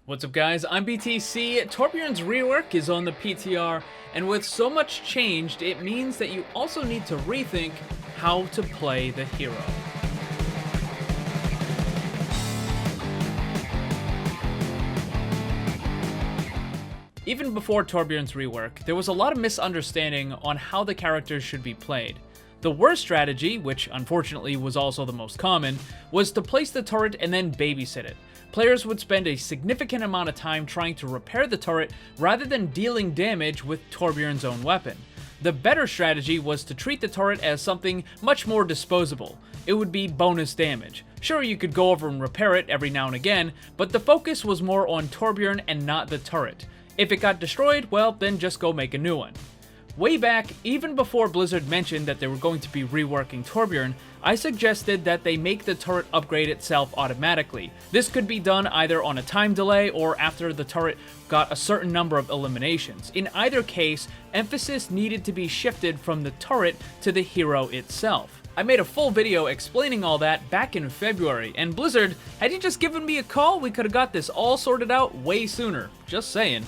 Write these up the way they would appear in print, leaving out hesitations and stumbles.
What's up guys, I'm BTC. Torbjorn's rework is on the PTR, and with so much changed, it means that you also need to rethink how to play the hero. Even before Torbjorn's rework, there was a lot of misunderstanding on how the characters should be played. The worst strategy, which unfortunately was also the most common, was to place the turret and then babysit it. Players would spend a significant amount of time trying to repair the turret rather than dealing damage with Torbjorn's own weapon. The better strategy was to treat the turret as something much more disposable. It would be bonus damage. Sure, you could go over and repair it every now and again, but the focus was more on Torbjorn and not the turret. If it got destroyed, well, then just go make a new one. Way back, even before Blizzard mentioned that they were going to be reworking Torbjorn, I suggested that they make the turret upgrade itself automatically. This could be done either on a time delay or after the turret got a certain number of eliminations. In either case, emphasis needed to be shifted from the turret to the hero itself. I made a full video explaining all that back in February, and Blizzard, had you just given me a call, we could have got this all sorted out way sooner. Just saying.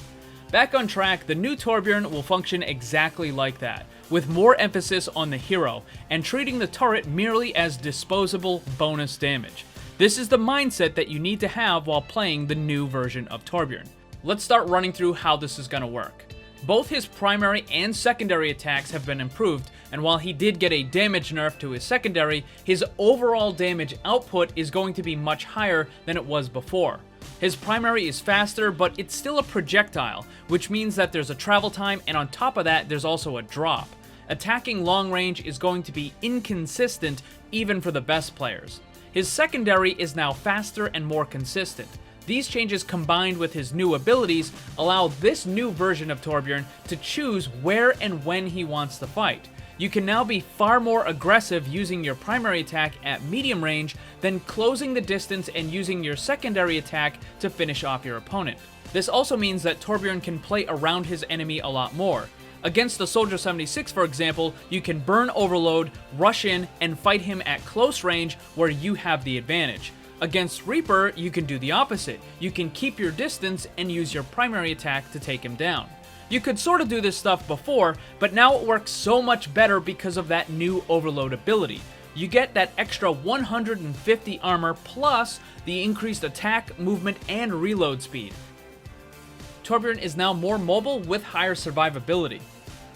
Back on track, the new Torbjorn will function exactly like that, with more emphasis on the hero, and treating the turret merely as disposable bonus damage. This is the mindset that you need to have while playing the new version of Torbjorn. Let's start running through how this is going to work. Both his primary and secondary attacks have been improved, and while he did get a damage nerf to his secondary, his overall damage output is going to be much higher than it was before. His primary is faster, but it's still a projectile, which means that there's a travel time, and on top of that, there's also a drop. Attacking long range is going to be inconsistent even for the best players. His secondary is now faster and more consistent. These changes combined with his new abilities allow this new version of Torbjorn to choose where and when he wants to fight. You can now be far more aggressive using your primary attack at medium range than closing the distance and using your secondary attack to finish off your opponent. This also means that Torbjorn can play around his enemy a lot more. Against the Soldier 76, for example, you can burn Overload, rush in, and fight him at close range where you have the advantage. Against Reaper, you can do the opposite. You can keep your distance and use your primary attack to take him down. You could sort of do this stuff before, but now it works so much better because of that new Overload ability. You get that extra 150 armor plus the increased attack, movement, and reload speed. Torbjorn is now more mobile with higher survivability.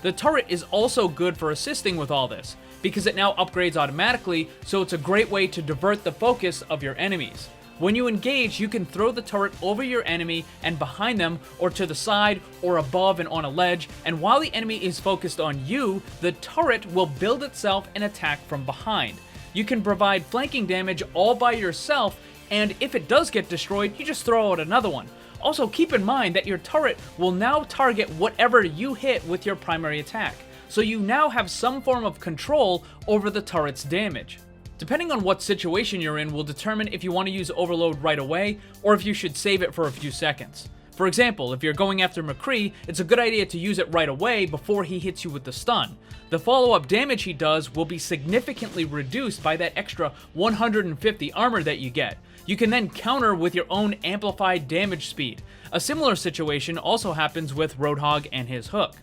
The turret is also good for assisting with all this, because it now upgrades automatically, so it's a great way to divert the focus of your enemies. When you engage, you can throw the turret over your enemy and behind them, or to the side, or above and on a ledge, and while the enemy is focused on you, the turret will build itself and attack from behind. You can provide flanking damage all by yourself, and if it does get destroyed, you just throw out another one. Also, keep in mind that your turret will now target whatever you hit with your primary attack, so you now have some form of control over the turret's damage. Depending on what situation you're in will determine if you want to use Overload right away, or if you should save it for a few seconds. For example, if you're going after McCree, it's a good idea to use it right away before he hits you with the stun. The follow-up damage he does will be significantly reduced by that extra 150 armor that you get. You can then counter with your own amplified damage speed. A similar situation also happens with Roadhog and his hook.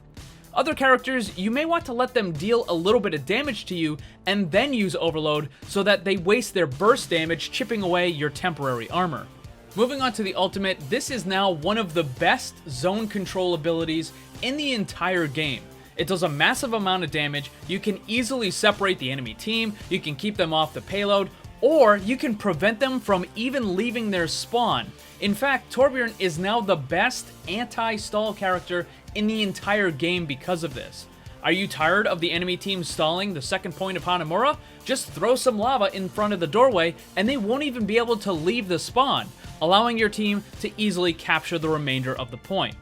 Other characters, you may want to let them deal a little bit of damage to you and then use Overload so that they waste their burst damage chipping away your temporary armor. Moving on to the ultimate, this is now one of the best zone control abilities in the entire game. It does a massive amount of damage, you can easily separate the enemy team, you can keep them off the payload, or you can prevent them from even leaving their spawn. In fact, Torbjorn is now the best anti-stall character in the entire game because of this. Are you tired of the enemy team stalling the second point of Hanamura? Just throw some lava in front of the doorway and they won't even be able to leave the spawn, allowing your team to easily capture the remainder of the point.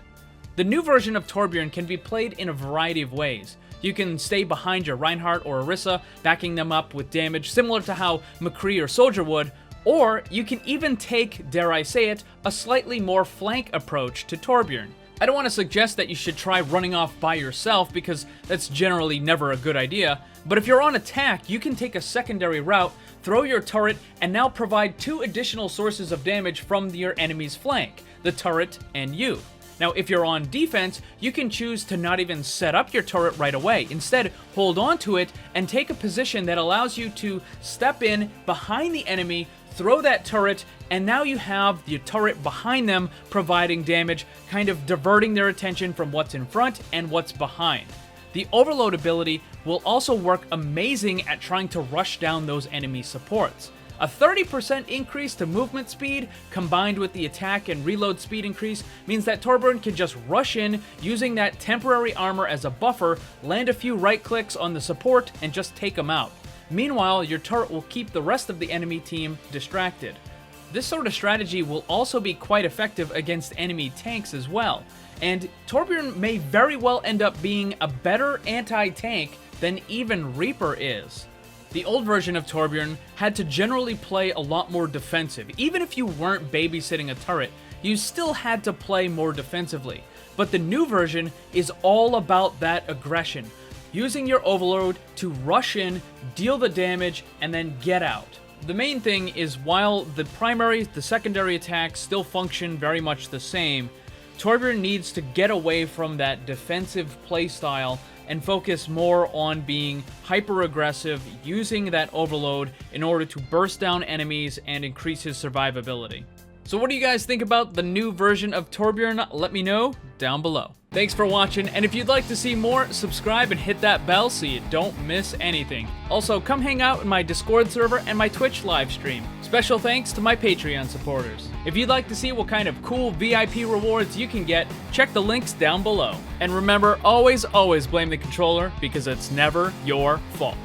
The new version of Torbjorn can be played in a variety of ways. You can stay behind your Reinhardt or Orisa, backing them up with damage similar to how McCree or Soldier would, or you can even take, dare I say it, a slightly more flank approach to Torbjorn. I don't want to suggest that you should try running off by yourself because that's generally never a good idea, but if you're on attack, you can take a secondary route throw your turret, and now provide 2 additional sources of damage from your enemy's flank, the turret and you. Now, if you're on defense, you can choose to not even set up your turret right away. Instead, hold on to it and take a position that allows you to step in behind the enemy, throw that turret, and now you have the turret behind them providing damage, kind of diverting their attention from what's in front and what's behind. The overload ability will also work amazing at trying to rush down those enemy supports. A 30% increase to movement speed combined with the attack and reload speed increase means that Torbjorn can just rush in using that temporary armor as a buffer, land a few right clicks on the support, and just take them out. Meanwhile, your turret will keep the rest of the enemy team distracted. This sort of strategy will also be quite effective against enemy tanks as well, and Torbjorn may very well end up being a better anti-tank than even Reaper is. The old version of Torbjorn had to generally play a lot more defensive. Even if you weren't babysitting a turret, you still had to play more defensively. But the new version is all about that aggression, using your overload to rush in, deal the damage, and then get out. The main thing is, while the secondary attacks still function very much the same, Torbjorn needs to get away from that defensive playstyle and focus more on being hyper-aggressive, using that overload in order to burst down enemies and increase his survivability. So what do you guys think about the new version of Torbjorn? Let me know down below. Thanks for watching, and if you'd like to see more, subscribe and hit that bell so you don't miss anything. Also, come hang out in my Discord server and my Twitch live stream. Special thanks to my Patreon supporters. If you'd like to see what kind of cool VIP rewards you can get, check the links down below. And remember, always blame the controller, because it's never your fault.